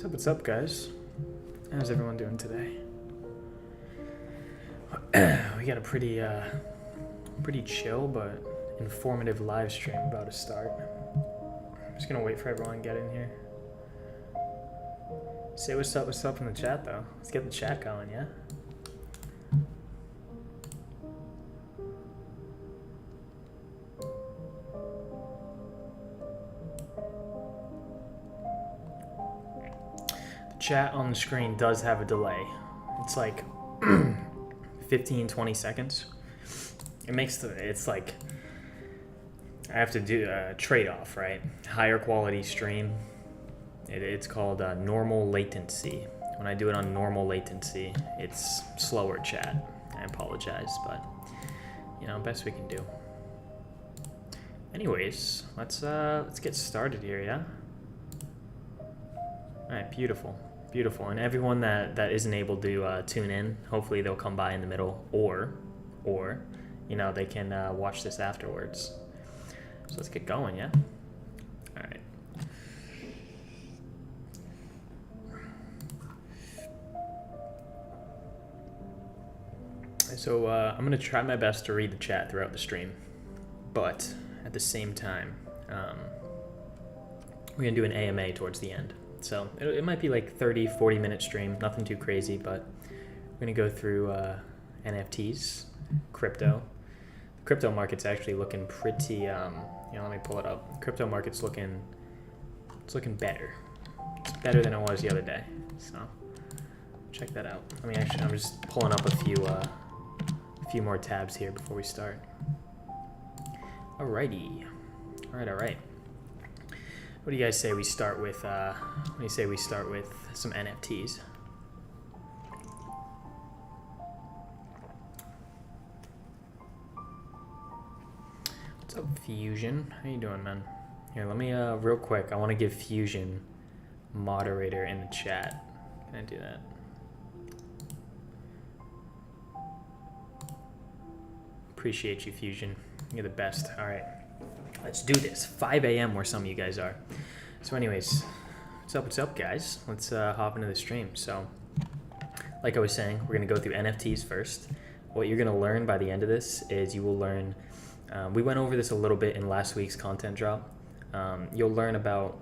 What's up, guys? How's everyone doing today? We got a pretty chill but informative live stream about to start. I'm just gonna wait for everyone to get in here. Say what's up in the chat though. Let's get the chat going, yeah? Chat on the screen does have a delay. It's like 15-20 seconds. It's like I have to do a trade-off, right? Higher quality stream. It's called normal latency. When I do it on normal latency, it's slower chat. I apologize, but you know, best we can do. Anyways, let's get started here, yeah? All right, beautiful. Beautiful, and everyone that isn't able to tune in, hopefully they'll come by in the middle, or you know, they can watch this afterwards. So let's get going, yeah? All right. So I'm gonna try my best to read the chat throughout the stream, but at the same time, we're gonna do an AMA towards the end. So it might be like 30-40 minute stream, nothing too crazy, but we're gonna go through NFTs, crypto. The crypto market's actually looking pretty, you know, let me pull it up. Crypto market's looking better. It's better than it was the other day, so check that out. I mean, actually, I'm just pulling up a few more tabs here before we start. Alrighty, all right. What do you guys say we start with? What do you say we start with some NFTs? What's up, Fusion? How you doing, man? Here, let me real quick. I want to give Fusion moderator in the chat. Can I do that? Appreciate you, Fusion. You're the best. All right. Let's do this. 5 a.m. where some of you guys are. So anyways, what's up, guys? Let's hop into the stream. So, like I was saying, we're going to go through NFTs first. What you're going to learn by the end of this is you will learn, we went over this a little bit in last week's content drop. You'll learn about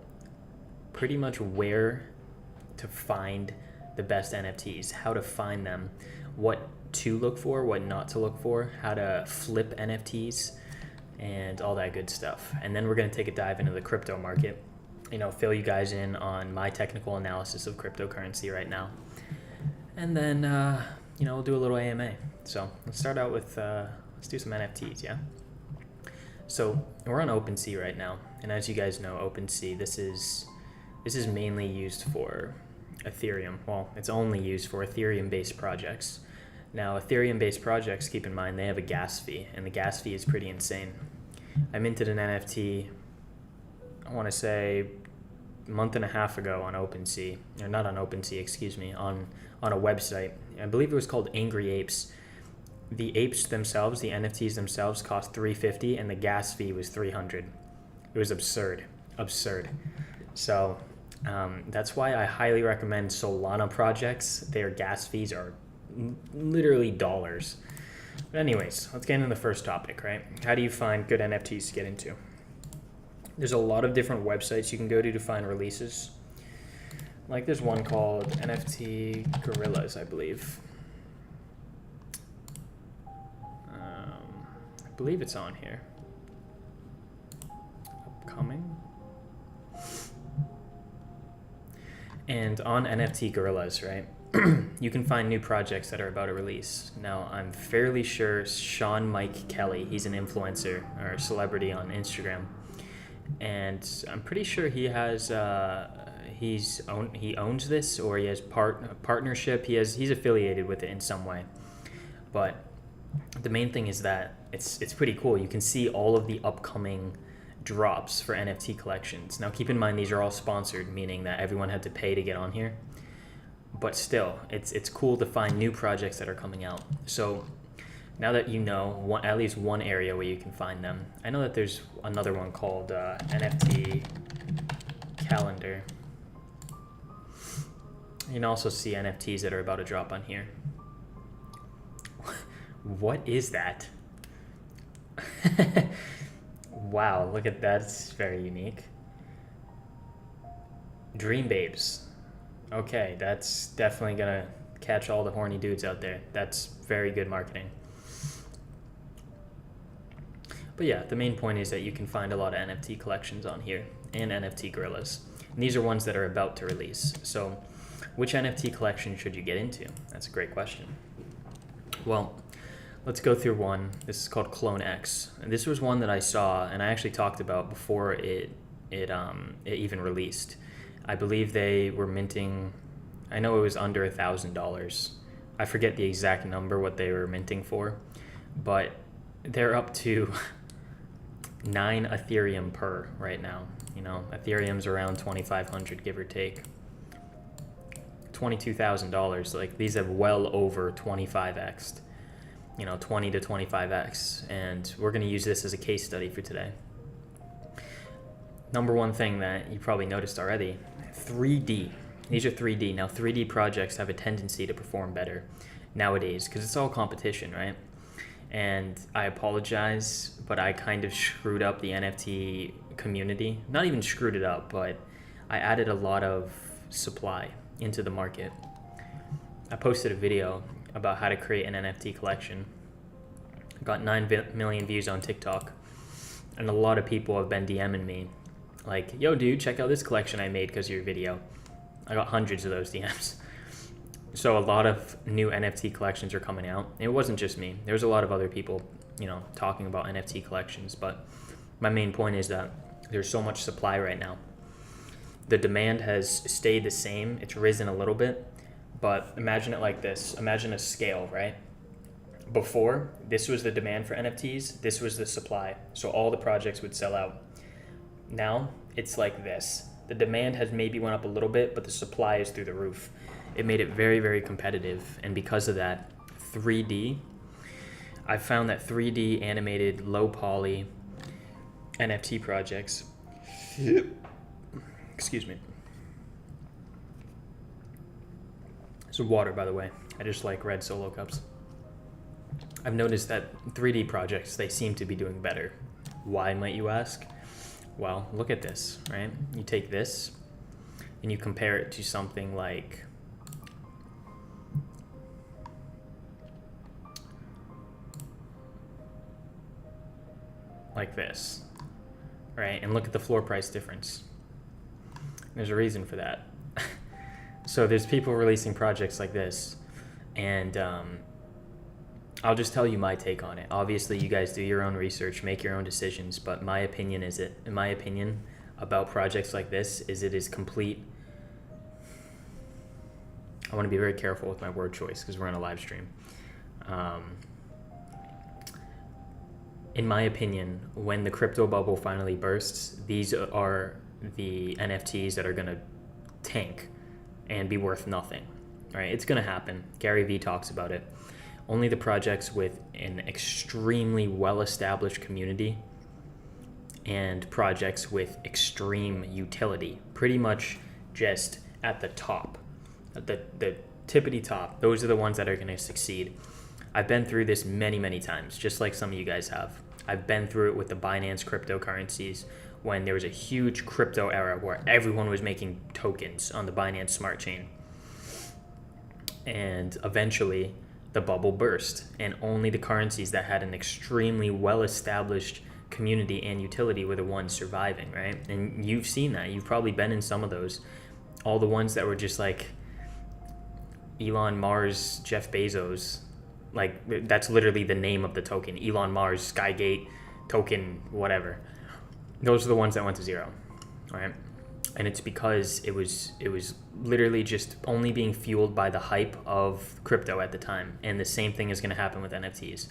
pretty much where to find the best NFTs, how to find them, what to look for, what not to look for, how to flip NFTs, and all that good stuff. And then we're going to take a dive into the crypto market, you know, fill you guys in on my technical analysis of cryptocurrency right now. And then, you know, we'll do a little AMA. So let's start out with, let's do some NFTs, yeah? So we're on OpenSea right now. And as you guys know, OpenSea, this is mainly used for Ethereum. Well, it's only used for Ethereum-based projects. Now, Ethereum-based projects, keep in mind, they have a gas fee, and the gas fee is pretty insane. I minted an NFT, I want to say, a month and a half ago on OpenSea, or not on OpenSea, excuse me, on a website. I believe it was called Angry Apes. The apes themselves, the NFTs themselves, cost $350, and the gas fee was $300. It was absurd. So that's why I highly recommend Solana projects. Their gas fees are literally dollars. But anyways, let's get into the first topic, right? How do you find good NFTs to get into? There's a lot of different websites you can go to find releases. Like there's one called NFT Gorillas, I believe. I believe it's on here. Upcoming. And on NFT Gorillas, right? You can find new projects that are about to release. Now, I'm fairly sure Sean Mike Kelly, he's an influencer or celebrity on Instagram, and I'm pretty sure he has he owns this, or he has partnership. He's affiliated with it in some way. But the main thing is that it's pretty cool. You can see all of the upcoming drops for NFT collections. Now, keep in mind these are all sponsored, meaning that everyone had to pay to get on here. But still, it's cool to find new projects that are coming out. So now that you know at least one area where you can find them, I know that there's another one called NFT Calendar. You can also see NFTs that are about to drop on here. What is that? Wow, look at that. It's very unique. Dream Babes. Okay, that's definitely gonna catch all the horny dudes out there. That's very good marketing. But yeah, the main point is that you can find a lot of NFT collections on here and NFT gorillas. And these are ones that are about to release. So which NFT collection should you get into? That's a great question. Well, let's go through one. This is called Clone X. And this was one that I saw and I actually talked about before it even released. I believe they were minting, I know it was under $1,000. I forget the exact number what they were minting for, but they're up to 9 Ethereum per right now. You know, Ethereum's around 2,500, give or take. $22,000. Like, these have well over 25x'd. You know, 20 to 25x. And we're going to use this as a case study for today. Number one thing that you probably noticed already, 3D. These are 3D. Now, 3D projects have a tendency to perform better nowadays because it's all competition, right? And I apologize, but I kind of screwed up the NFT community. Not even screwed it up, but I added a lot of supply into the market. I posted a video about how to create an NFT collection. I got 9 million views on TikTok, and a lot of people have been DMing me like, yo dude, check out this collection I made because of your video. I got hundreds of those DMs. So a lot of new NFT collections are coming out. It wasn't just me. There was a lot of other people, you know, talking about NFT collections, but my main point is that there's so much supply right now. The demand has stayed the same. It's risen a little bit, but imagine it like this. Imagine a scale, right? Before, this was the demand for NFTs. This was the supply. So all the projects would sell out. Now it's like this. The demand has maybe went up a little bit, but the supply is through the roof. It made it very, very competitive. And because of that, 3D, I found that 3D animated low poly NFT projects, excuse me. Some water, by the way. I just like red Solo cups. I've noticed that 3D projects, they seem to be doing better. Why, might you ask? Well, look at this, right? You take this and you compare it to something like this, right? And look at the floor price difference. There's a reason for that. So there's people releasing projects like this, and I'll just tell you my take on it. Obviously, you guys do your own research, make your own decisions, but my opinion about projects like this is it is complete. I want to be very careful with my word choice because we're on a live stream. In my opinion, when the crypto bubble finally bursts, these are the NFTs that are going to tank and be worth nothing, right? It's going to happen. Gary Vee talks about it. Only the projects with an extremely well-established community and projects with extreme utility, pretty much just at the top, at the tippity top, those are the ones that are going to succeed. I've been through this many, many times, just like some of you guys have. I've been through it with the Binance cryptocurrencies when there was a huge crypto era where everyone was making tokens on the Binance Smart Chain. And eventually the bubble burst, and only the currencies that had an extremely well-established community and utility were the ones surviving, right? And you've seen that. You've probably been in some of those. All the ones that were just like Elon Mars, Jeff Bezos, like that's literally the name of the token. Elon Mars, Skygate, token, whatever. Those are the ones that went to zero, right? And it's because it was literally just only being fueled by the hype of crypto at the time. And the same thing is going to happen with NFTs.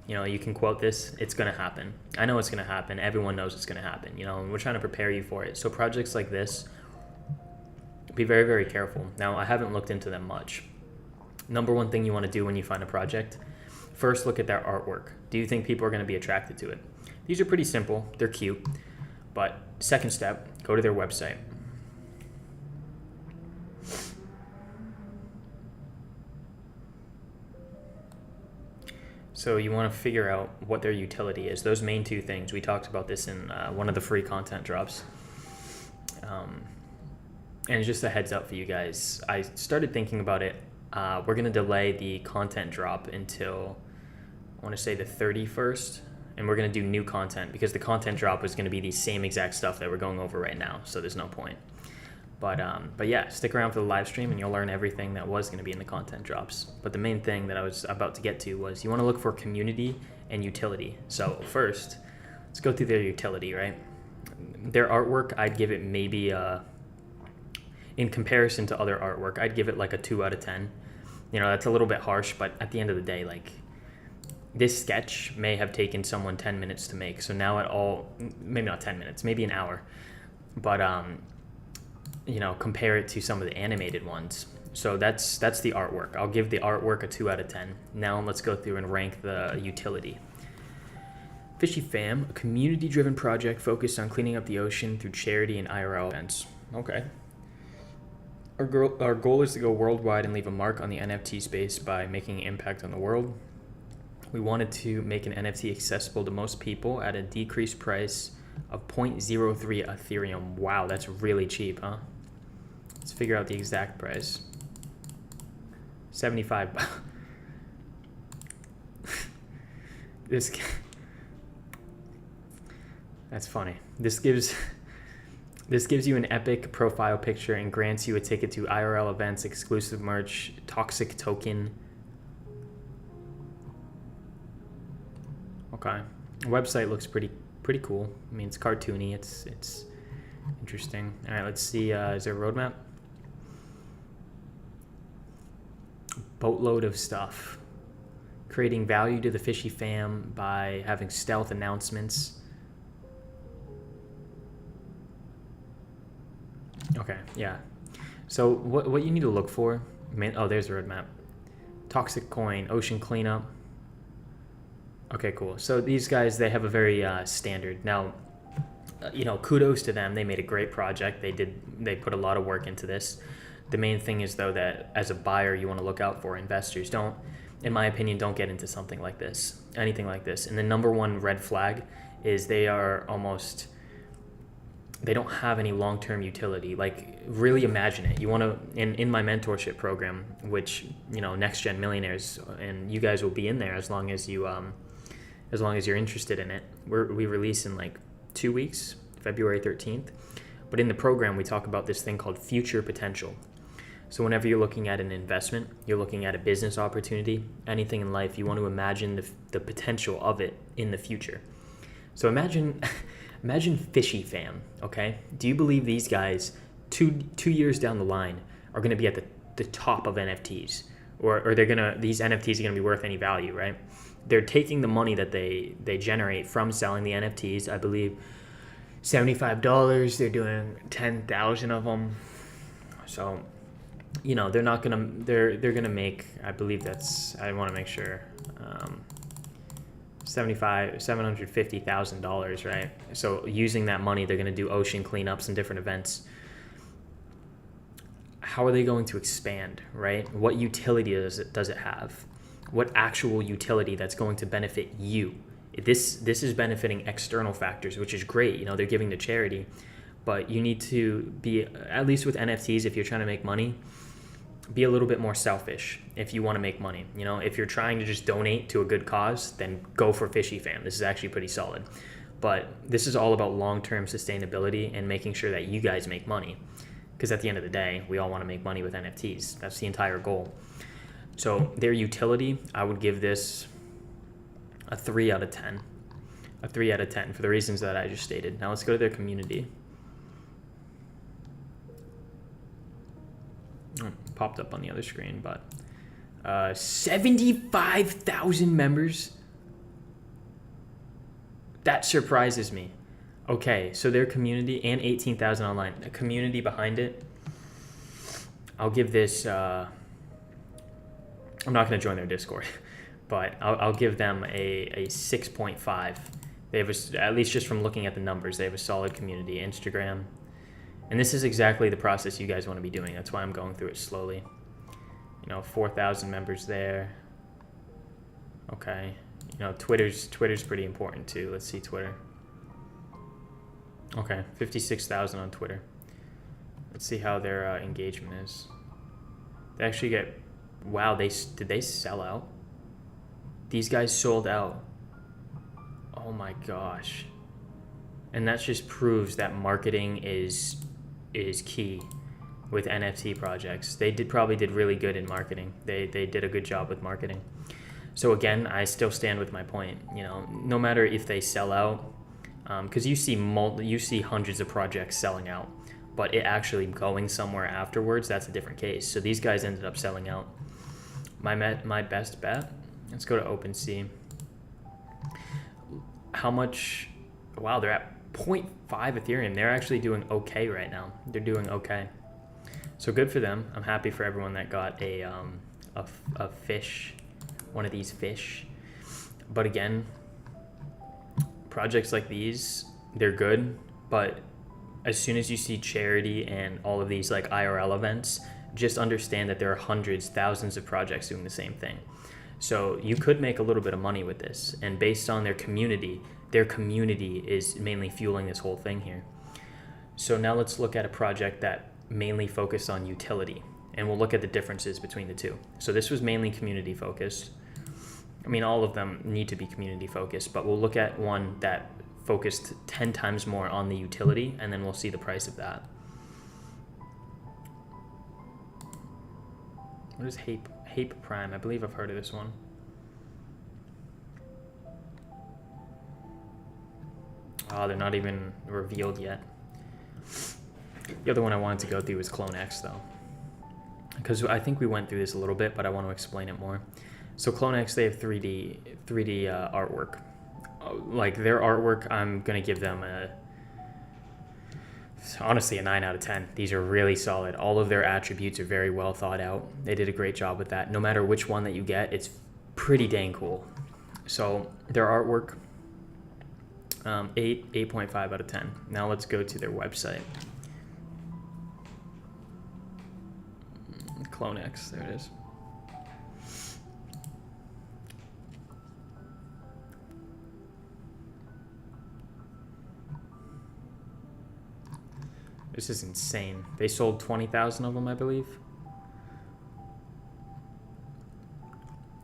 You know, you can quote this, it's going to happen. I know it's going to happen. Everyone knows it's going to happen, you know, and we're trying to prepare you for it. So projects like this, be very, very careful. Now, I haven't looked into them much. Number one thing you want to do when you find a project, first look at their artwork. Do you think people are going to be attracted to it? These are pretty simple. They're cute. But second step, go to their website. So you want to figure out what their utility is. Those main two things. We talked about this in one of the free content drops. And just a heads up for you guys. I started thinking about it. We're going to delay the content drop until, I want to say, the 31st. And we're going to do new content because the content drop is going to be the same exact stuff that we're going over right now. So there's no point. But yeah, stick around for the live stream and you'll learn everything that was going to be in the content drops. But the main thing that I was about to get to was you want to look for community and utility. So first, let's go through their utility, right? Their artwork, I'd give it maybe, in comparison to other artwork, I'd give it like a 2 out of 10. You know, that's a little bit harsh, but at the end of the day, like, this sketch may have taken someone 10 minutes to make. So now maybe not 10 minutes, maybe an hour. But, you know, compare it to some of the animated ones. So that's the artwork. I'll give the artwork a 2 out of 10. Now let's go through and rank the utility. Fishy Fam, a community-driven project focused on cleaning up the ocean through charity and IRL events. Okay. Our goal is to go worldwide and leave a mark on the NFT space by making an impact on the world. We wanted to make an NFT accessible to most people at a decreased price of 0.03 Ethereum. Wow, that's really cheap, huh? Let's figure out the exact price. 75. That's funny. This gives you an epic profile picture and grants you a ticket to IRL events, exclusive merch, toxic token. Okay. The website looks pretty cool. I mean, it's cartoony. It's interesting. All right, let's see. Is there a roadmap? Boatload of stuff. Creating value to the Fishy Fam by having stealth announcements. Okay, yeah. So what you need to look for, there's the roadmap. Toxic coin, ocean cleanup. Okay, cool. So these guys, they have a very standard. Now, you know, kudos to them. They made a great project. They put a lot of work into this. The main thing is, though, that as a buyer, you want to look out for investors. In my opinion, don't get into something like this, anything like this. And the number one red flag is they don't have any long-term utility. Like, really imagine it. You want to, in my mentorship program, which, you know, Next Gen Millionaires, and you guys will be in there as long as you're interested in it. We release in like 2 weeks, February 13th. But in the program, we talk about this thing called future potential. So whenever you're looking at an investment, you're looking at a business opportunity, anything in life, you want to imagine the potential of it in the future. So imagine Fishy Fam, okay? Do you believe these guys, two years down the line, are going to be at the top of NFTs? Or these NFTs are going to be worth any value, right? They're taking the money that they generate from selling the NFTs, I believe $75, they're doing 10,000 of them. So, you know, they're gonna make, I believe I want to make sure, $750,000, right? So using that money, they're gonna do ocean cleanups and different events. How are they going to expand, right? What utility does it have? What actual utility that's going to benefit you? This is benefiting external factors, which is great. You know, they're giving to charity, but you need to be, at least with NFTs, if you're trying to make money, be a little bit more selfish if you want to make money. You know, if you're trying to just donate to a good cause, then go for Fishy Fam. This is actually pretty solid. But this is all about long-term sustainability and making sure that you guys make money. Because at the end of the day, we all want to make money with NFTs. That's the entire goal. So their utility, I would give this a 3 out of 10. A 3 out of 10 for the reasons that I just stated. Now let's go to their community. Oh, popped up on the other screen, but 75,000 members. That surprises me. Okay, so their community, and 18,000 online. A community behind it. I'll give this, I'm not going to join their Discord, but I'll give them a 6.5. They have at least just from looking at the numbers, they have a solid community. Instagram. And this is exactly the process you guys want to be doing. That's why I'm going through it slowly. You know, 4,000 members there. Okay. You know, Twitter's pretty important too. Let's see Twitter. Okay, 56,000 on Twitter. Let's see how their engagement is. They actually get, wow, did they sell out? These guys sold out. Oh my gosh. And that just proves that marketing is key with NFT projects. They probably did really good in marketing. They did a good job with marketing. So again, I still stand with my point. You know, no matter if they sell out, because you see hundreds of projects selling out, but it actually going somewhere afterwards, that's a different case. So these guys ended up selling out. My best bet. Let's go to OpenSea. How much? Wow, they're at 0.5 Ethereum. They're actually doing okay right now. They're doing okay. So good for them. I'm happy for everyone that got a fish, one of these fish. But again, projects like these, they're good, but as soon as you see charity and all of these like IRL events, just understand that there are hundreds, thousands of projects doing the same thing. So you could make a little bit of money with this, and based on their community is mainly fueling this whole thing here. So now let's look at a project that mainly focused on utility, and we'll look at the differences between the two. So this was mainly community focused. I mean, all of them need to be community focused, but we'll look at one that focused 10 times more on the utility, and then we'll see the price of that. What is Hape Prime? I believe I've heard of this one. Oh, they're not even revealed yet. The other one I wanted to go through was CloneX though, because I think we went through this a little bit, but I want to explain it more. So CloneX, they have 3D artwork. Like their artwork, I'm gonna give them honestly a 9 out of 10. These are really solid. All of their attributes are very well thought out. They did a great job with that. No matter which one that you get, it's pretty dang cool. So their artwork, 8.5 out of 10. Now let's go to their website. CloneX, there it is. This is insane. They sold 20,000 of them, I believe.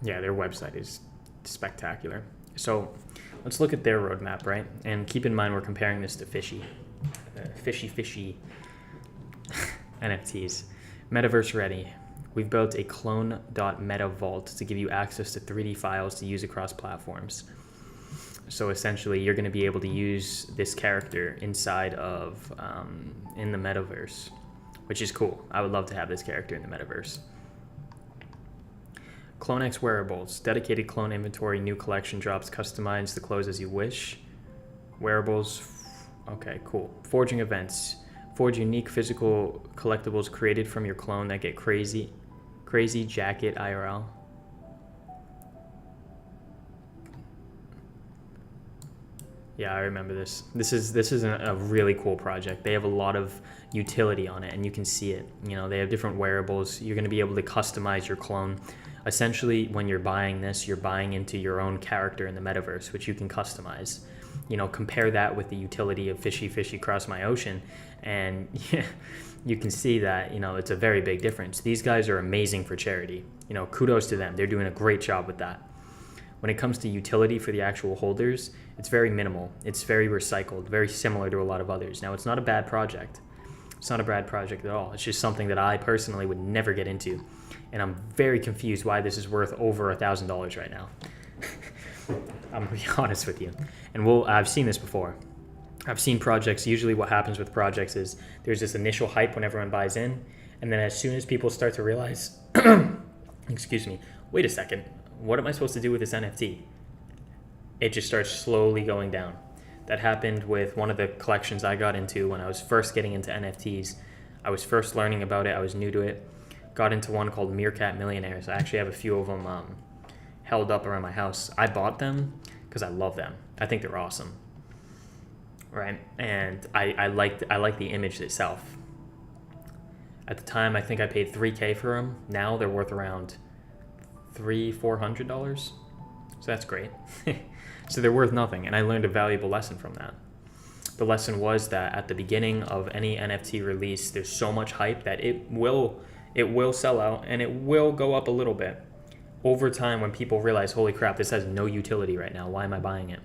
Yeah, their website is spectacular. So let's look at their roadmap, right? And keep in mind we're comparing this to fishy NFTs. Metaverse ready. We've built a clone.meta vault to give you access to 3D files to use across platforms. So essentially, you're going to be able to use this character inside of, in the metaverse, which is cool. I would love to have this character in the metaverse. CloneX wearables, dedicated clone inventory, new collection drops, customize the clothes as you wish. Wearables, okay, cool. Forging events, forge unique physical collectibles created from your clone that get crazy jacket IRL. Yeah, I remember this. This is a really cool project. They have a lot of utility on it, and you can see it. You know, they have different wearables. You're going to be able to customize your clone. Essentially, when you're buying this, you're buying into your own character in the metaverse, which you can customize. You know, compare that with the utility of Fishy Cross My Ocean, and you can see that, you know, it's a very big difference. These guys are amazing for charity. You know, kudos to them. They're doing a great job with that. When it comes to utility for the actual holders, it's very minimal. It's very recycled, very similar to a lot of others. Now, it's not a bad project. It's not a bad project at all. It's just something that I personally would never get into. And I'm very confused why this is worth over $1,000 right now. I'm gonna be honest with you. And I've seen this before. I've seen projects, usually what happens with projects is there's this initial hype when everyone buys in, and then as soon as people start to realize, excuse me, wait a second, what am I supposed to do with this NFT? It just starts slowly going down. That happened with one of the collections I got into when I was first getting into NFTs. I was first learning about it. I was new to it. Got into one called Meerkat Millionaires. I actually have a few of them held up around my house. I bought them because I love them. I think they're awesome, right? And I like the image itself. At the time, I think I paid $3K for them. Now they're worth around $300-$400. So that's great. So they're worth nothing, and I learned a valuable lesson from that. The lesson was that at the beginning of any NFT release, there's so much hype that it will sell out, and it will go up a little bit. Over time, when people realize, holy crap, this has no utility right now, why am I buying it?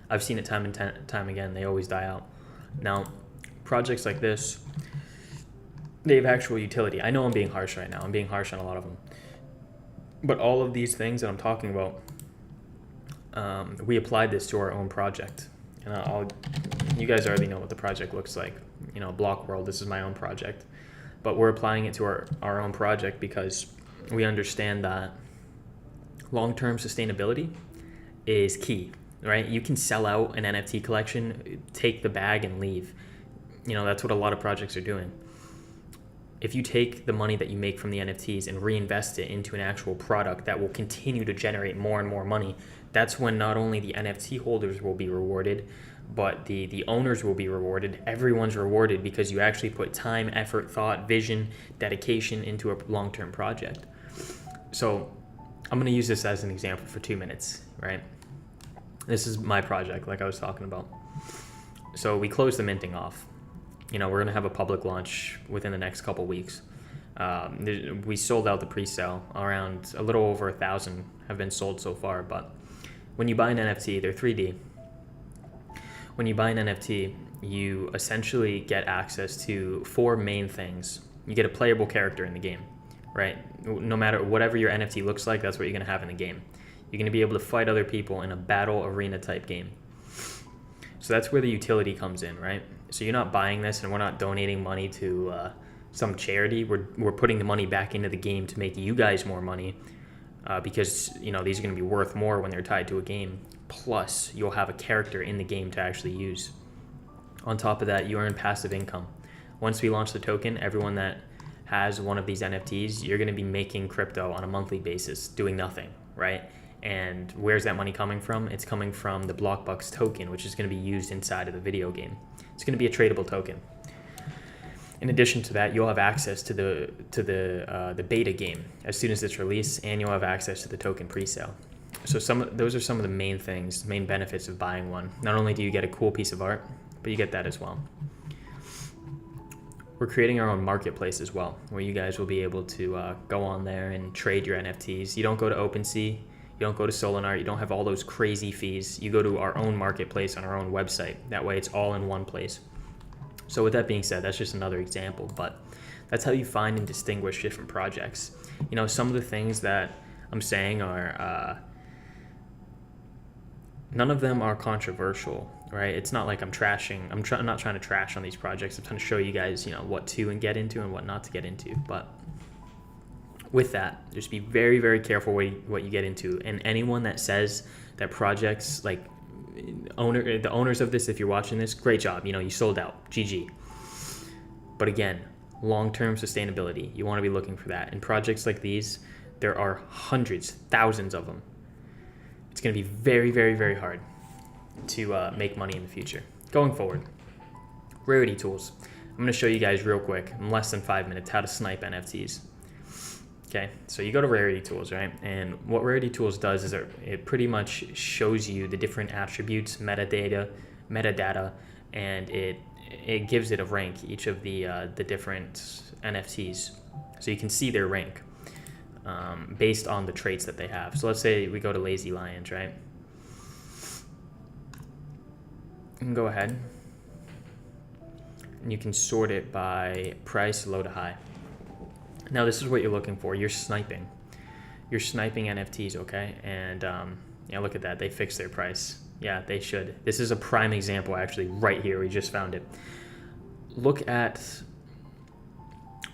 I've seen it time and time again. They always die out. Now, projects like this, they have actual utility. I know I'm being harsh right now. I'm being harsh on a lot of them. But all of these things that I'm talking about, we applied this to our own project. And you guys already know what the project looks like. You know, Block World, this is my own project. But we're applying it to our own project because we understand that long-term sustainability is key, right? You can sell out an NFT collection, take the bag and leave. You know, that's what a lot of projects are doing. If you take the money that you make from the NFTs and reinvest it into an actual product that will continue to generate more and more money, that's when not only the NFT holders will be rewarded, but the owners will be rewarded. Everyone's rewarded because you actually put time, effort, thought, vision, dedication into a long-term project. So I'm going to use this as an example for 2 minutes, right? This is my project, like I was talking about. So we closed the minting off. You know, we're going to have a public launch within the next couple weeks. We sold out the pre-sale. Around a little over 1,000 have been sold so far. But when you buy an NFT, they're 3D. When you buy an NFT, you essentially get access to 4 main things. You get a playable character in the game, right? No matter whatever your NFT looks like, that's what you're going to have in the game. You're going to be able to fight other people in a battle arena type game. So that's where the utility comes in, right? So you're not buying this and we're not donating money to some charity. We're putting the money back into the game to make you guys more money because, you know, these are going to be worth more when they're tied to a game. Plus, you'll have a character in the game to actually use. On top of that, you earn passive income. Once we launch the token, everyone that has one of these NFTs, you're going to be making crypto on a monthly basis, doing nothing, right? And where's that money coming from? It's coming from the Blockbucks token, which is going to be used inside of the video game. It's going to be a tradable token. In addition to that, you'll have access to the beta game as soon as it's released, and you'll have access to the token pre-sale. So those are some of the main things, main benefits of buying one. Not only do you get a cool piece of art, but you get that as well. We're creating our own marketplace as well, where you guys will be able to go on there and trade your NFTs. You don't go to OpenSea, you don't go to Solinar, you don't have all those crazy fees. You go to our own marketplace on our own website. That way it's all in one place. So with that being said, that's just another example, but that's how you find and distinguish different projects. You know, some of the things that I'm saying are, none of them are controversial, right? It's not like I'm not trying to trash on these projects. I'm trying to show you guys, you know, what to and get into and what not to get into. But with that, just be very, very careful what you get into. And anyone that says that projects like the owners of this, if you're watching this, great job. You know, you sold out, GG. But again, long-term sustainability, you want to be looking for that. In projects like these, there are hundreds, thousands of them. It's going to be very, very, very hard to make money in the future. Going forward, rarity tools. I'm going to show you guys real quick, in less than 5 minutes, how to snipe NFTs. Okay, so you go to Rarity Tools, right? And what Rarity Tools does is it pretty much shows you the different attributes, metadata, and it gives it a rank, each of the different NFTs. So you can see their rank based on the traits that they have. So let's say we go to Lazy Lions, right? You can go ahead and you can sort it by price, low to high. Now this is what you're looking for. You're sniping NFTs, okay? And yeah, look at that. They fixed their price. Yeah, they should. This is a prime example, actually, right here. We just found it. Look at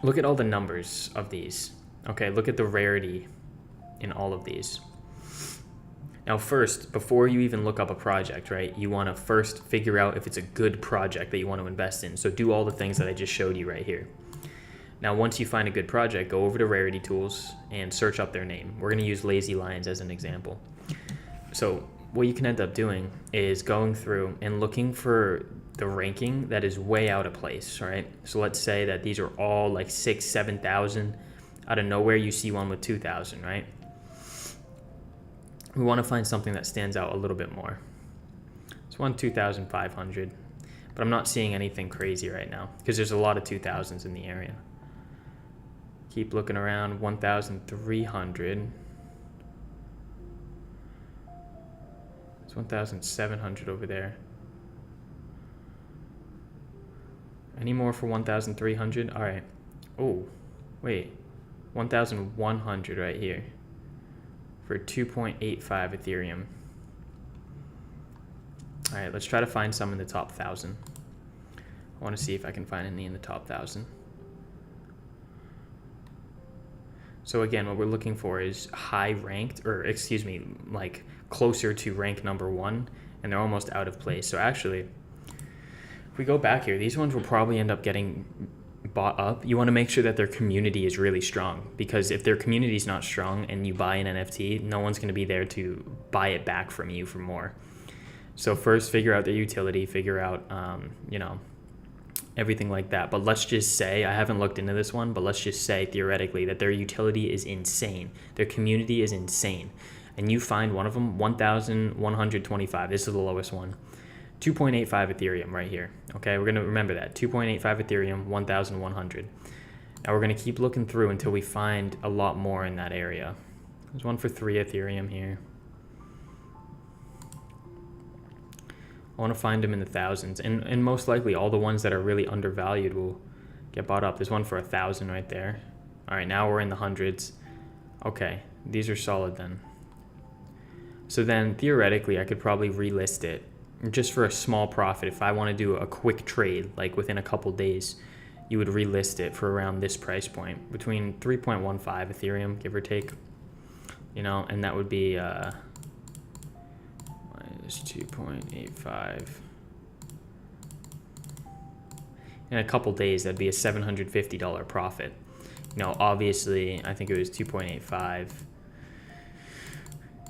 all the numbers of these. Okay, look at the rarity in all of these. Now first, before you even look up a project, right, you want to first figure out if it's a good project that you want to invest in. So do all the things that I just showed you right here. Now, once you find a good project, go over to Rarity Tools and search up their name. We're going to use Lazy Lions as an example. So what you can end up doing is going through and looking for the ranking that is way out of place, right? So let's say that these are all like 6,000, 7,000. Out of nowhere, you see one with 2,000, right? we want to find something that stands out a little bit more. It's 2,500, but I'm not seeing anything crazy right now because there's a lot of 2,000s in the area. Keep looking around. 1,300. It's 1,700 over there. Any more for 1,300? All right. Oh, wait. 1,100 right here for 2.85 Ethereum. All right, let's try to find some in the top 1,000. I want to see if I can find any in the top 1,000. So again, what we're looking for is high ranked, or excuse me, like closer to rank number 1, and they're almost out of place. So actually, if we go back here, these ones will probably end up getting bought up. You want to make sure that their community is really strong, because if their community is not strong and you buy an NFT, no one's going to be there to buy it back from you for more. So first, figure out their utility, figure out, everything like that. But let's just say, I haven't looked into this one, but let's just say theoretically that their utility is insane. Their community is insane. And you find one of them, 1,125. This is the lowest one. 2.85 Ethereum right here. Okay, we're going to remember that. 2.85 Ethereum, 1,100. Now we're going to keep looking through until we find a lot more in that area. There's one for 3 Ethereum here. I want to find them in the thousands, and most likely all the ones that are really undervalued will get bought up. There's one for 1,000 right there. All right, now we're in the hundreds. Okay, these are solid then. So then theoretically, I could probably relist it just for a small profit. If I want to do a quick trade, like within a couple days, you would relist it for around this price point, between 3.15 Ethereum, give or take. And that would be minus 2.85. In a couple days, that'd be a $750 profit. Obviously, I think it was 2.85.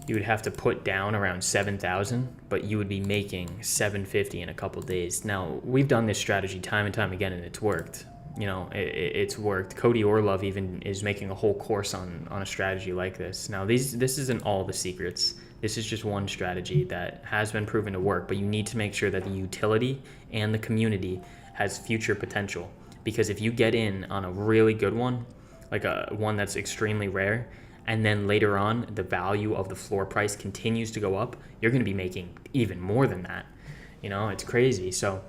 You would have to put down around 7,000, but you would be making 750 in a couple days. Now, we've done this strategy time and time again, and it's worked. It's worked. Cody Orlov even is making a whole course on a strategy like this. Now, this isn't all the secrets. This is just one strategy that has been proven to work, but you need to make sure that the utility and the community has future potential. Because if you get in on a really good one, like one that's extremely rare, and then later on the value of the floor price continues to go up, you're going to be making even more than that. It's crazy. So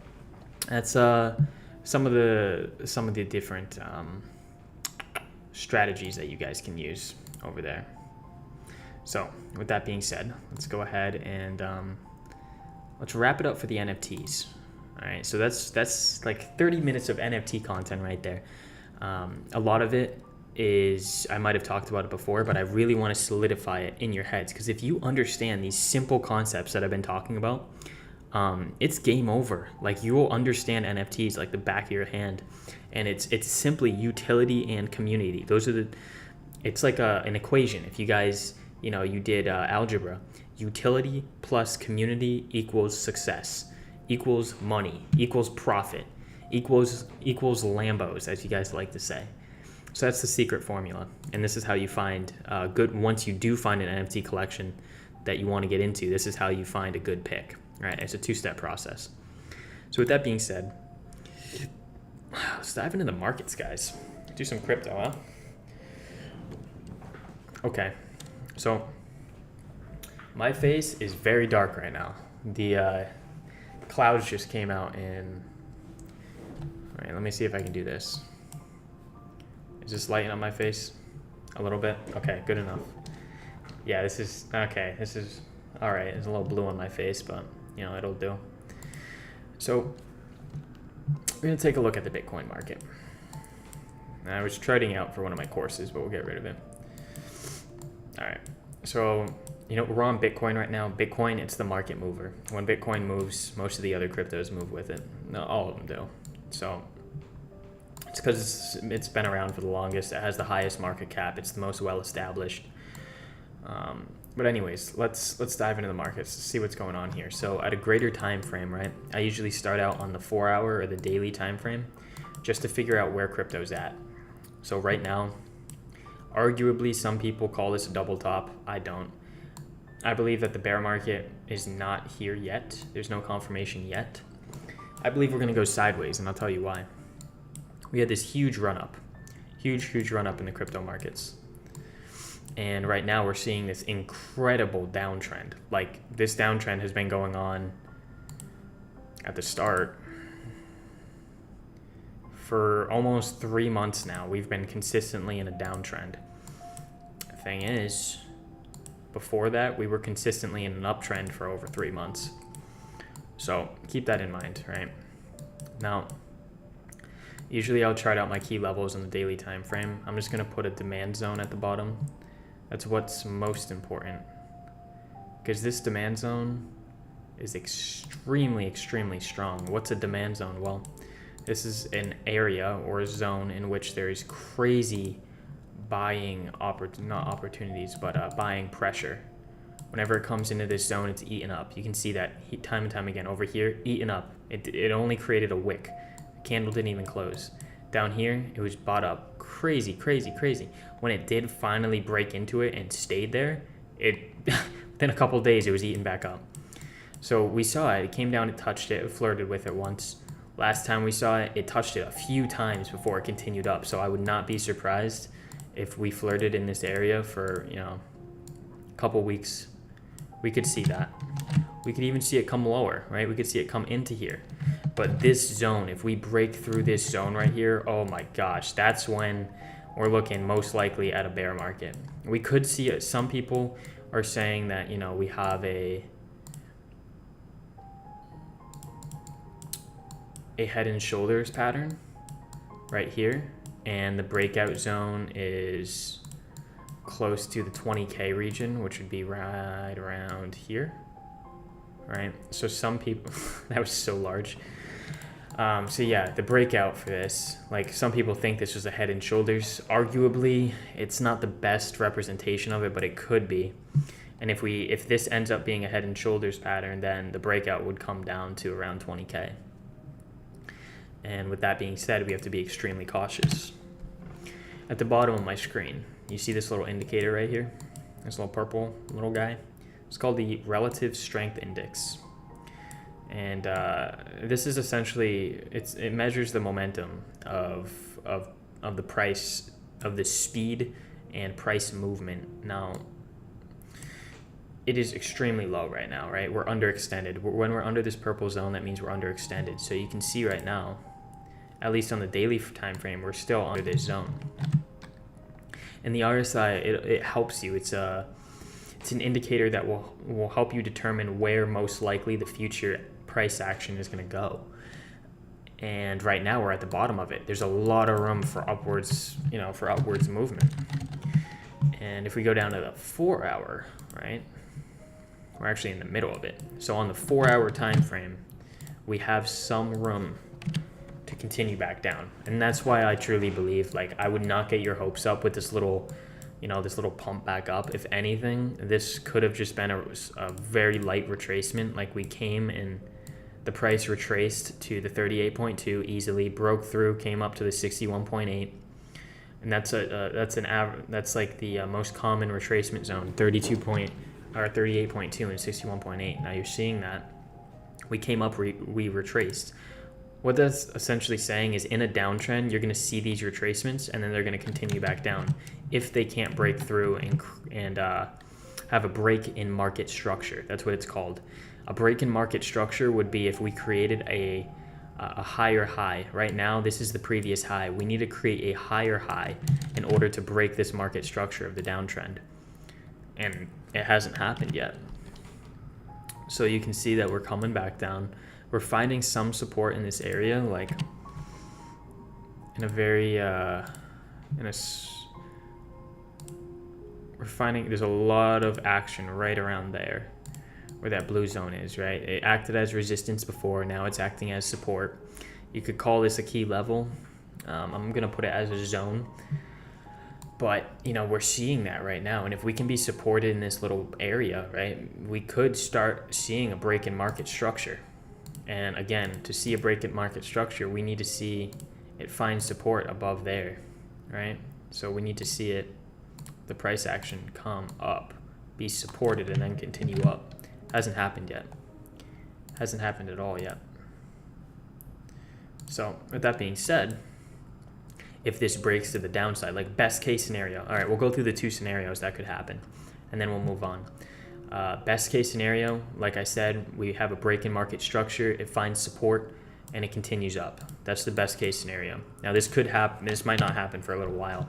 that's some of the different strategies that you guys can use over there. So with that being said, let's go ahead and let's wrap it up for the NFTs. All right, so that's like 30 minutes of NFT content right there. A lot of it is, I might have talked about it before, but I really want to solidify it in your heads, because if you understand these simple concepts that I've been talking about, it's game over. Like, you will understand NFTs like the back of your hand, and it's simply utility and community. It's like an equation. If you guys, you did algebra, utility plus community equals success, equals money, equals profit, equals Lambos, as you guys like to say. So that's the secret formula, and this is how you find good. Once you do find an NFT collection that you want to get into, this is how you find a good pick. Right? It's a 2-step process. So with that being said, let's dive into the markets, guys. Do some crypto, huh? Okay, so my face is very dark right now. The clouds just came out, and all right, let me see if I can do this. Is this lighting up my face a little bit? Okay, good enough. Yeah, this is okay. This is all right. There's a little blue on my face, but it'll do. So we're gonna take a look at the Bitcoin market. I was trading out for one of my courses, but we'll get rid of it. All right. So we're on Bitcoin right now. Bitcoin, it's the market mover. When Bitcoin moves, most of the other cryptos move with it. No, all of them do. So it's because it's been around for the longest. It has the highest market cap. It's the most well established. But anyways, let's dive into the markets to see what's going on here. So at a greater time frame, right? I usually start out on the 4-hour or the daily time frame, just to figure out where crypto's at. So right now, arguably some people call this a double top. I don't. I believe that the bear market is not here yet. There's no confirmation yet. I believe we're going to go sideways, and I'll tell you why. We had this huge run-up. Huge run-up in the crypto markets. And right now we're seeing this incredible downtrend. Like, this downtrend has been going on at the start for almost 3 months now. We've been consistently in a downtrend. The thing is, before that, we were consistently in an uptrend for over 3 months. So keep that in mind, right? Now, usually I'll chart out my key levels in the daily time frame. I'm just going to put a demand zone at the bottom. That's what's most important, because this demand zone is extremely strong. What's a demand zone? Well, this is an area or a zone in which there is crazy buying buying pressure. Whenever it comes into this zone, it's eaten up. You can see that time and time again. Over here, eaten up. It only created a wick. The candle didn't even close. Down here, it was bought up. Crazy. When it did finally break into it and stayed there, within a couple of days, it was eaten back up. So we saw it. It came down, it touched it, flirted with it once. Last time we saw it, it touched it a few times before it continued up. So I would not be surprised if we flirted in this area for, a couple weeks. We could see that. We could even see it come lower, right? We could see it come into here. But this zone, if we break through this zone right here, oh my gosh, that's when we're looking most likely at a bear market. We could see it. Some people are saying that, we have a head and shoulders pattern right here, and the breakout zone is close to the 20K region, which would be right around here, right? So some people, that was so large. So yeah, the breakout for this, like, some people think this was a head and shoulders. Arguably, it's not the best representation of it, but it could be. And if this ends up being a head and shoulders pattern, then the breakout would come down to around 20K. And with that being said, we have to be extremely cautious. At the bottom of my screen, you see this little indicator right here? This little purple little guy? It's called the Relative Strength Index. And this is essentially, it measures the momentum of the price, of the speed and price movement. Now, it is extremely low right now, right? We're underextended. When we're under this purple zone, that means we're underextended. So you can see right now, at least on the daily time frame, we're still under this zone. And the RSI, it helps you. It's an indicator that will help you determine where most likely the future price action is going to go. And right now we're at the bottom of it. There's a lot of room for upwards, for upwards movement. And if we go down to the 4 hour, right? We're actually in the middle of it. So on the 4 hour time frame, we have some room to continue back down. And that's why I truly believe, like, I would not get your hopes up with this little, this little pump back up. If anything, this could have just been a very light retracement. Like, we came and the price retraced to the 38.2 easily, broke through, came up to the 61.8. And that's like the most common retracement zone, 38.2 and 61.8. Now you're seeing that we came up, we retraced. What that's essentially saying is, in a downtrend, you're going to see these retracements, and then they're going to continue back down if they can't break through and have a break in market structure. That's what it's called. A break in market structure would be if we created a higher high. Right now, this is the previous high. We need to create a higher high in order to break this market structure of the downtrend. And it hasn't happened yet. So you can see that we're coming back down. We're finding some support in this area, like in a very, we're finding there's a lot of action right around there where that blue zone is, right? It acted as resistance before, now it's acting as support. You could call this a key level. I'm gonna put it as a zone. But, we're seeing that right now. And if we can be supported in this little area, right, we could start seeing a break in market structure. And again, to see a break in market structure, we need to see it find support above there, right? So we need to see the price action come up be supported and then continue up. Hasn't happened yet. Hasn't happened at all yet. So with that being said, if this breaks to the downside, like best case scenario, all right, we'll go through the two scenarios that could happen and then we'll move on. Best case scenario, like I said, we have a break in market structure, it finds support and it continues up. That's the best case scenario. Now this could happen, this might not happen for a little while.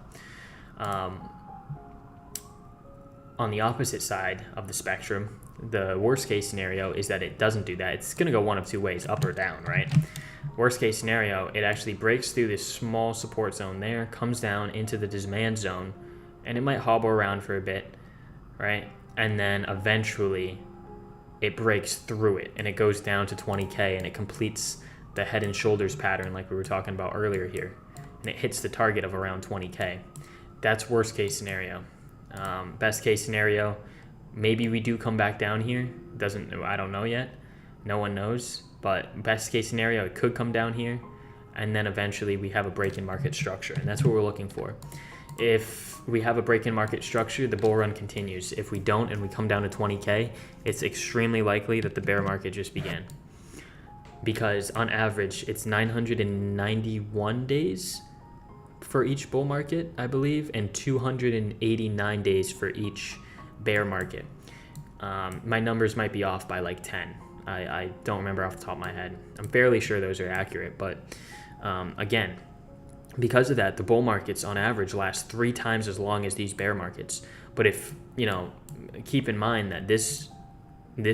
On the opposite side of the spectrum, the worst case scenario is that it doesn't do that. It's going to go one of two ways, up or down, right? Worst case scenario, it actually breaks through this small support zone there, comes down into the demand zone, and it might hobble around for a bit, right? And then eventually it breaks through it and it goes down to 20K and it completes the head and shoulders pattern like we were talking about earlier here. And it hits the target of around 20K. That's worst case scenario. Best case scenario, maybe we do come back down here. I don't know yet. No one knows. But best case scenario, it could come down here. And then eventually we have a break in market structure. And that's what we're looking for. If we have a break in market structure, the bull run continues. If we don't and we come down to 20K, it's extremely likely that the bear market just began. Because on average, it's 991 days for each bull market, I believe, and 289 days for each bear market. My numbers might be off by like 10. I don't remember off the top of my head. I'm fairly sure those are accurate, but again, because of that, the bull markets on average last 3 times as long as these bear markets. But if, keep in mind that this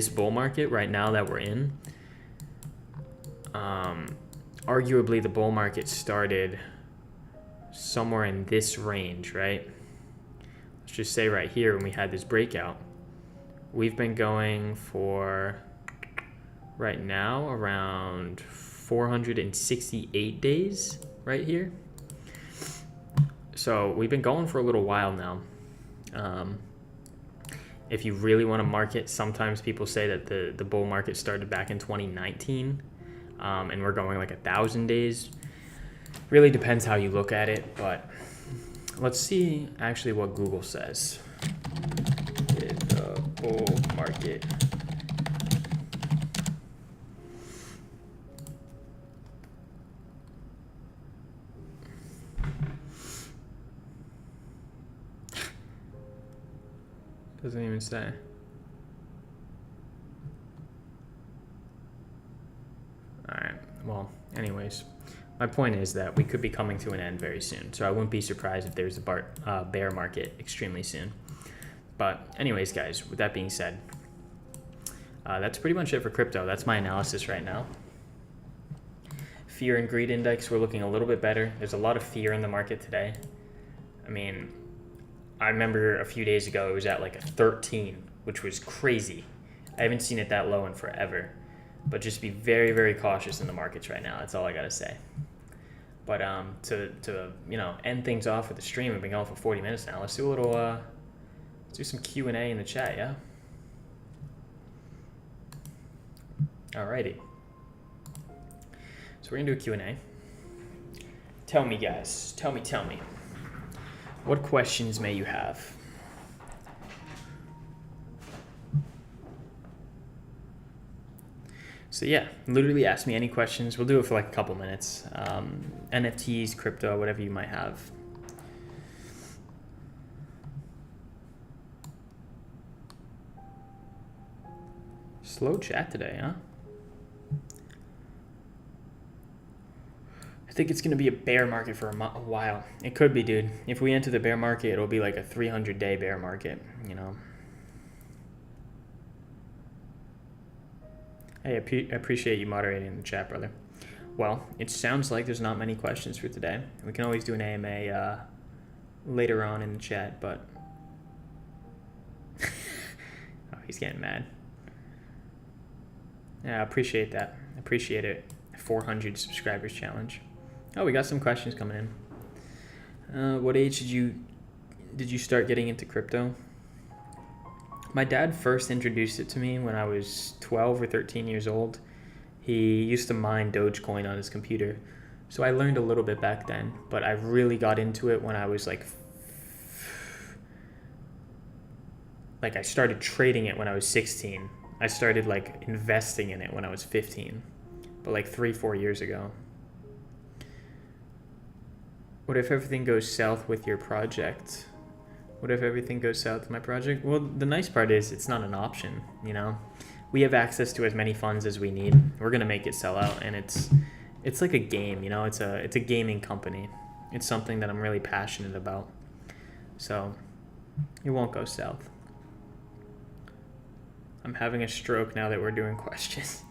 bull market right now that we're in, arguably the bull market started somewhere in this range, right? Let's just say right here when we had this breakout, we've been going for right now around 468 days right here. So we've been going for a little while now. If you really want to mark it, sometimes people say that the bull market started back in 2019 and we're going like 1,000 days. Really depends how you look at it, but let's see actually what Google says. Did the bull market doesn't even say. All right, well, anyways, my point is that we could be coming to an end very soon, so I wouldn't be surprised if there's a bear market extremely soon. But anyways, guys, with that being said, that's pretty much it for crypto. That's my analysis right now. Fear and greed index, we're looking a little bit better. There's a lot of fear in the market today. I mean, I remember a few days ago it was at like a 13, which was crazy. I haven't seen it that low in forever. But just be very, very cautious in the markets right now. That's all I gotta say. But to end things off with the stream, we've been going for 40 minutes now. Let's do a little let's do some Q&A in the chat, yeah? Alrighty. So we're gonna do a Q&A. Tell me, guys. Tell me. What questions may you have? So yeah, literally ask me any questions. We'll do it for like a couple minutes. NFTs, crypto, whatever you might have. Slow chat today, huh? I think it's going to be a bear market for a while. It could be, dude. If we enter the bear market, it'll be like a 300-day bear market, Hey, I appreciate you moderating in the chat, brother. Well, it sounds like there's not many questions for today. We can always do an AMA later on in the chat, but... oh, he's getting mad. Yeah, I appreciate that. I appreciate it. 400 subscribers challenge. Oh, we got some questions coming in. What age did you start getting into crypto? My dad first introduced it to me when I was 12 or 13 years old. He used to mine Dogecoin on his computer. So I learned a little bit back then, but I really got into it when I was like like I started trading it when I was 16. I started like investing in it when I was 15, but like 3-4 years ago. What if everything goes south with your project? What if everything goes south with my project? Well, the nice part is it's not an option, you know? We have access to as many funds as we need. We're gonna make it sell out, and it's like a game, you know? It's a gaming company. It's something that I'm really passionate about. So it won't go south. I'm having a stroke now that we're doing questions.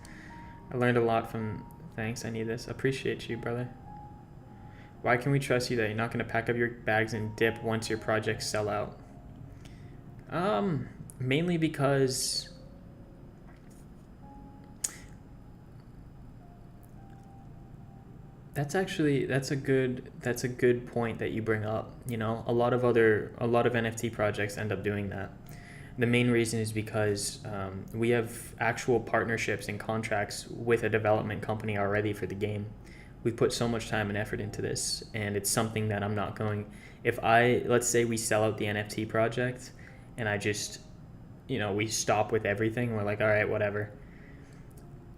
I learned a lot from, thanks, I need this. Appreciate you, brother. Why can we trust you that you're not going to pack up your bags and dip once your projects sell out? Mainly because that's a good point that you bring up. You know, a lot of NFT projects end up doing that. The main reason is because we have actual partnerships and contracts with a development company already for the game. We've put so much time and effort into this, and it's something that I'm not going. Let's say we sell out the NFT project, and I just, we stop with everything. We're like, all right, whatever.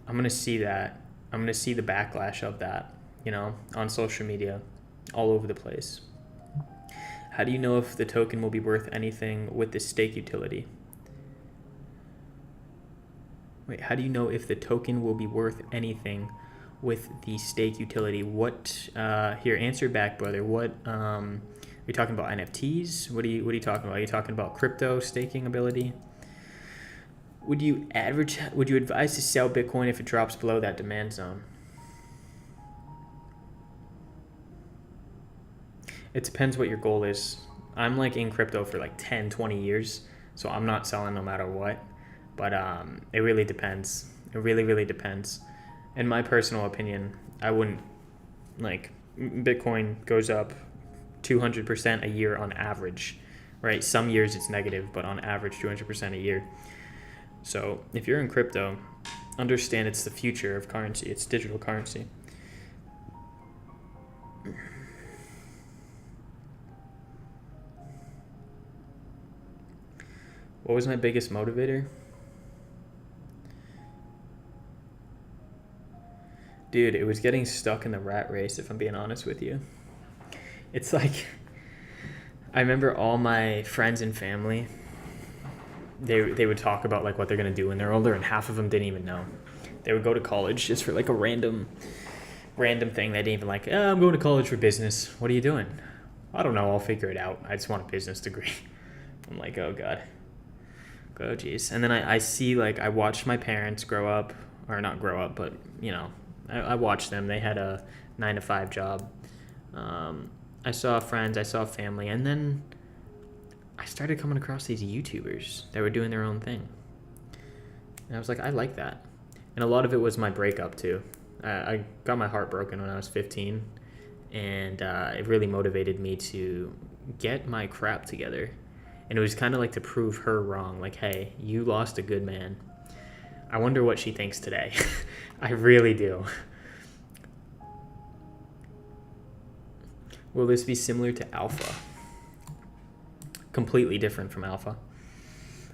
I'm gonna see that. I'm gonna see the backlash of that, on social media, all over the place. How do you know if the token will be worth anything with the stake utility? Wait, how do you know if the token will be worth anything with the stake utility? What, here, answer back, brother. What, are you talking about NFTs? What are you talking about? Are you talking about crypto staking ability? Would you advise to sell Bitcoin if it drops below that demand zone? It depends what your goal is. I'm like in crypto for like 10, 20 years, so I'm not selling no matter what. But it really depends. It really, really depends. In my personal opinion, I wouldn't, Bitcoin goes up 200% a year on average, right? Some years it's negative, but on average 200% a year. So if you're in crypto, understand it's the future of currency. It's digital currency. What was my biggest motivator? Dude, it was getting stuck in the rat race, if I'm being honest with you. It's like, I remember all my friends and family, they would talk about like what they're going to do when they're older, and half of them didn't even know. They would go to college just for like a random thing. They didn't even like, I'm going to college for business. What are you doing? I don't know. I'll figure it out. I just want a business degree. I'm like, oh God. Oh geez. And then I see, I watched my parents grow up, or not grow up, but I watched them. They had a 9-to-5 job. I saw friends, I saw family, and then I started coming across these YouTubers that were doing their own thing. And I was like, I like that. And a lot of it was my breakup too. I got my heart broken when I was 15, and it really motivated me to get my crap together. And it was kind of like to prove her wrong. Like, hey, you lost a good man. I wonder what she thinks today. I really do. Will this be similar to Alpha? Completely different from Alpha.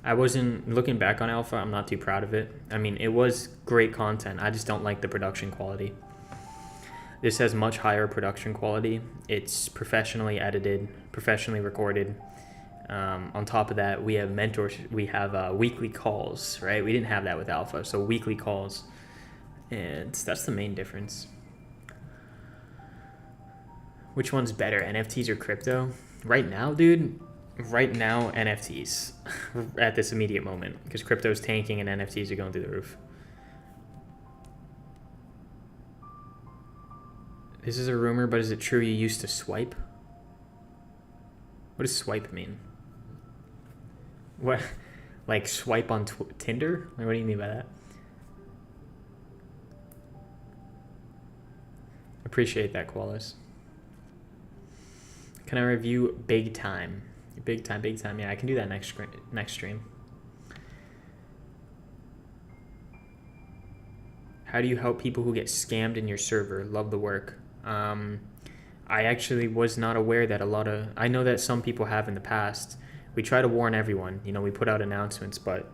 I wasn't, looking back on Alpha, I'm not too proud of it. I mean, it was great content. I just don't like the production quality. This has much higher production quality. It's professionally edited, professionally recorded. On top of that, we have mentors. We have weekly calls, right? We didn't have that with Alpha, so weekly calls, and that's the main difference. Which one's better, NFTs or crypto? Right now, dude, NFTs at this immediate moment, because crypto's tanking and NFTs are going through the roof. This is a rumor, but is it true you used to swipe? What does swipe mean? What, like swipe on Tinder? Like, what do you mean by that? Appreciate that, Koalas. Can I review Big Time? Big Time. Yeah, I can do that next stream. How do you help people who get scammed in your server? Love the work. I actually was not aware that I know that some people have in the past, We try to warn everyone. You know, we put out announcements, but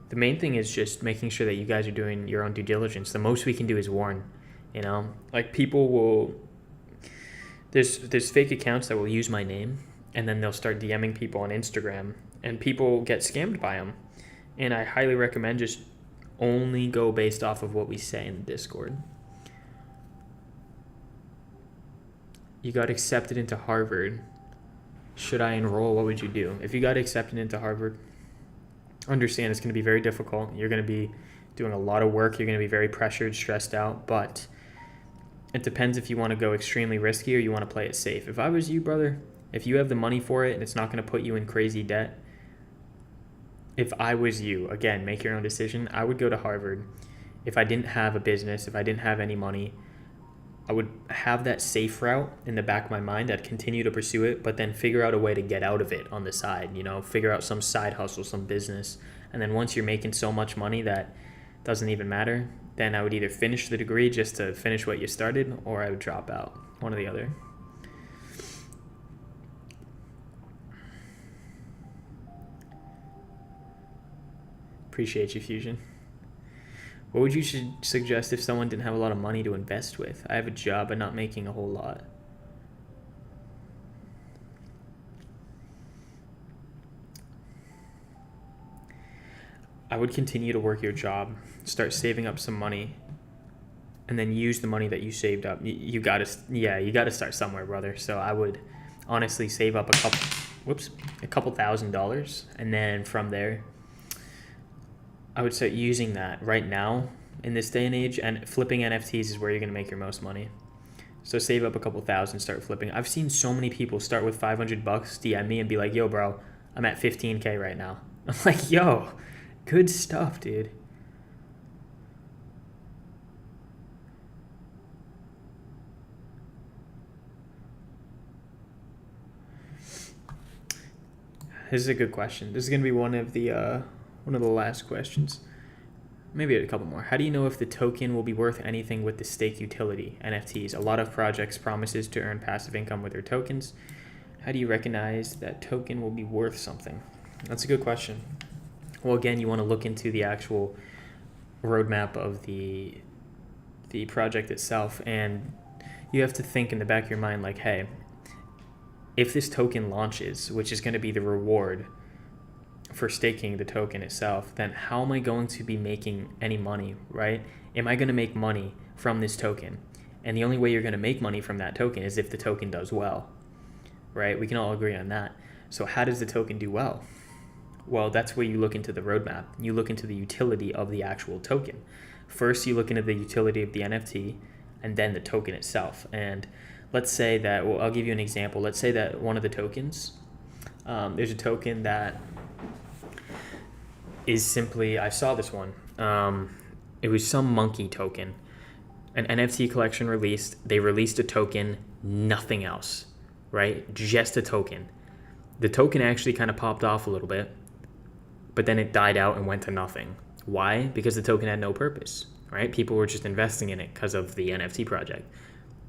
the main thing is just making sure that you guys are doing your own due diligence. The most we can do is warn. You know, like people will. There's fake accounts that will use my name, and then they'll start DMing people on Instagram, and people get scammed by them. And I highly recommend just only go based off of what we say in the Discord. You got accepted into Harvard. Should I enroll? What would you do? If you got accepted into Harvard, understand it's going to be very difficult. You're going to be doing a lot of work. You're going to be very pressured, stressed out, but it depends if you want to go extremely risky or you want to play it safe. If I was you, brother, if you have the money for it and it's not going to put you in crazy debt, if I was you, again, make your own decision. I would go to Harvard. If I didn't have a business, if I didn't have any money, I would have that safe route in the back of my mind. I'd continue to pursue it, but then figure out a way to get out of it on the side, you know, figure out some side hustle, some business. And then once you're making so much money that doesn't even matter, then I would either finish the degree just to finish what you started, or I would drop out, one or the other. Appreciate you, Fusion. What would you suggest if someone didn't have a lot of money to invest with? I have a job but not making a whole lot. I would continue to work your job, start saving up some money, and then use the money that you saved up. You gotta start somewhere, brother. So I would honestly save up a couple $1,000, and then from there, I would start using that right now in this day and age, and flipping NFTs is where you're going to make your most money. So save up a couple thousand, start flipping. I've seen so many people start with $500, DM me and be like, yo, bro, I'm at 15K right now. I'm like, yo, good stuff, dude. This is a good question. This is going to be one of the last questions. Maybe a couple more. How do you know if the token will be worth anything with the stake utility, NFTs? A lot of projects promises to earn passive income with their tokens. How do you recognize that token will be worth something? That's a good question. Well, again, you want to look into the actual roadmap of the project itself, and you have to think in the back of your mind like, hey, if this token launches, which is going to be the reward for staking the token itself, then how am I going to be making any money, right? Am I going to make money from this token? And the only way you're going to make money from that token is if the token does well, right? We can all agree on that. So how does the token do well? Well, that's where you look into the roadmap. You look into the utility of the actual token. First, you look into the utility of the NFT, and then the token itself. And let's say that, well, I'll give you an example. Let's say that one of the tokens, there's a token that is simply, I saw this one. It was some monkey token. An NFT collection released. They released a token, nothing else, right? Just a token. The token actually kind of popped off a little bit, but then it died out and went to nothing. Why? Because the token had no purpose, right? People were just investing in it because of the NFT project.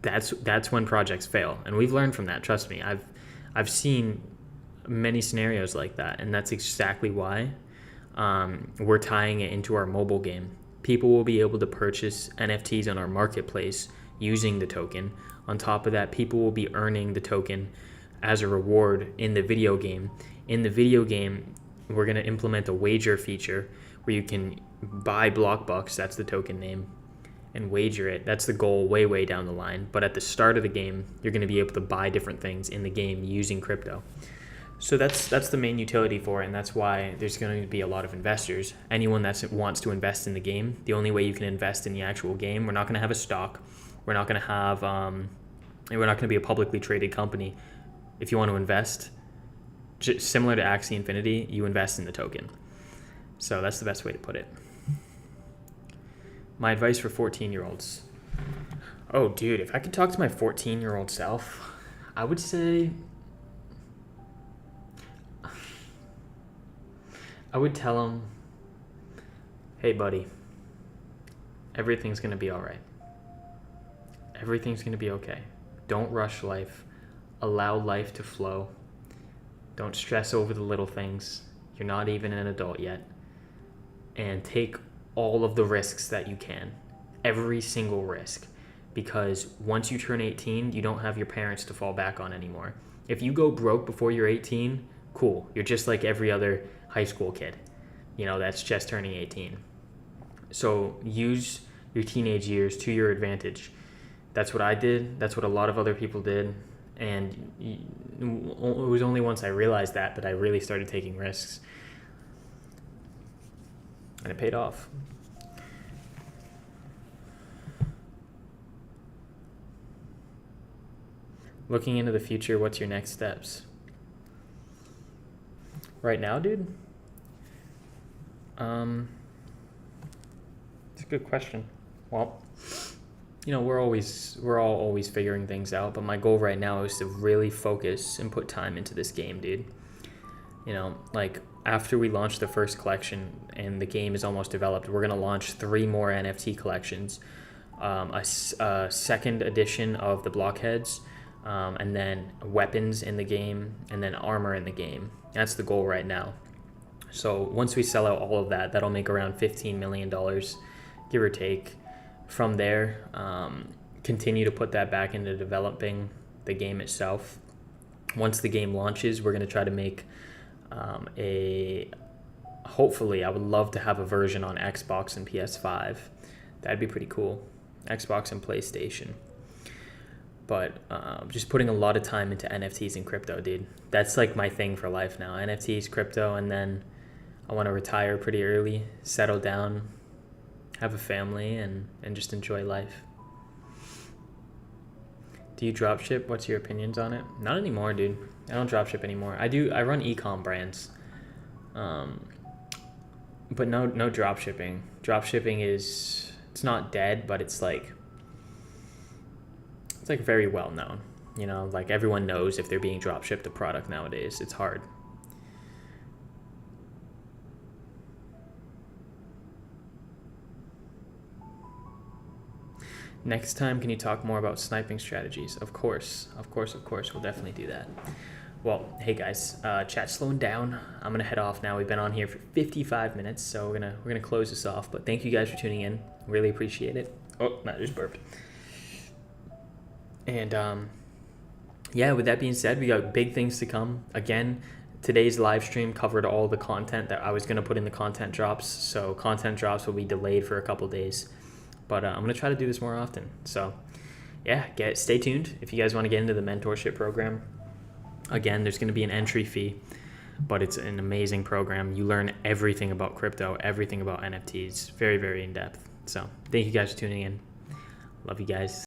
That's when projects fail, and we've learned from that. Trust me, I've seen many scenarios like that, and that's exactly why we're tying it into our mobile game. People will be able to purchase NFTs on our marketplace using the token. On top of that, people will be earning the token as a reward in the video game. In the video game, we're going to implement a wager feature where you can buy Blockbucks, that's the token name, and wager it. That's the goal way down the line. But at the start of the game, you're going to be able to buy different things in the game using crypto. So that's the main utility for it, and that's why there's going to be a lot of investors. Anyone that wants to invest in the game, the only way you can invest in the actual game, we're not going to have a stock. We're not going to have, we're not going to be a publicly traded company. If you want to invest, similar to Axie Infinity, you invest in the token. So that's the best way to put it. My advice for 14-year-olds. Oh, dude, if I could talk to my 14-year-old self, I would say, I would tell him, hey, buddy, everything's going to be all right. Everything's going to be okay. Don't rush life. Allow life to flow. Don't stress over the little things. You're not even an adult yet. And take all of the risks that you can. Every single risk. Because once you turn 18, you don't have your parents to fall back on anymore. If you go broke before you're 18, cool. You're just like every other high school kid, that's just turning 18. So use your teenage years to your advantage. That's what I did. That's what a lot of other people did. And it was only once I realized that I really started taking risks. And it paid off. Looking into the future, what's your next steps? Right now, dude? It's a good question. Well, we're all always figuring things out, but my goal right now is to really focus and put time into this game, dude. Like after we launch the first collection and the game is almost developed, we're gonna launch 3 more NFT collections, a second edition of the blockheads, and then weapons in the game, and then armor in the game. That's the goal right now. So once we sell out all of that, that'll make around $15 million, give or take. From there, continue to put that back into developing the game itself. Once the game launches, we're going to try to make hopefully, I would love to have a version on Xbox and PS5. That'd be pretty cool. Xbox and PlayStation. But just putting a lot of time into NFTs and crypto, dude. That's like my thing for life now. NFTs, crypto, and then I want to retire pretty early, settle down, have a family, and just enjoy life. Do you dropship? What's your opinions on it? Not anymore, dude. I don't dropship anymore. I run e-com brands. But no dropshipping. Dropshipping it's not dead, but it's like very well known. Like everyone knows if they're being dropshipped a product nowadays. It's hard. Next time, can you talk more about sniping strategies? Of course. We'll definitely do that. Well, hey guys, chat's slowing down. I'm gonna head off now. We've been on here for 55 minutes, so we're gonna close this off. But thank you guys for tuning in. Really appreciate it. Oh, no, just burped. And with that being said, we got big things to come. Again, today's live stream covered all the content that I was gonna put in the content drops. So content drops will be delayed for a couple days. But I'm going to try to do this more often. So, stay tuned if you guys want to get into the mentorship program. Again, there's going to be an entry fee, but it's an amazing program. You learn everything about crypto, everything about NFTs, very, very in-depth. So, thank you guys for tuning in. Love you guys.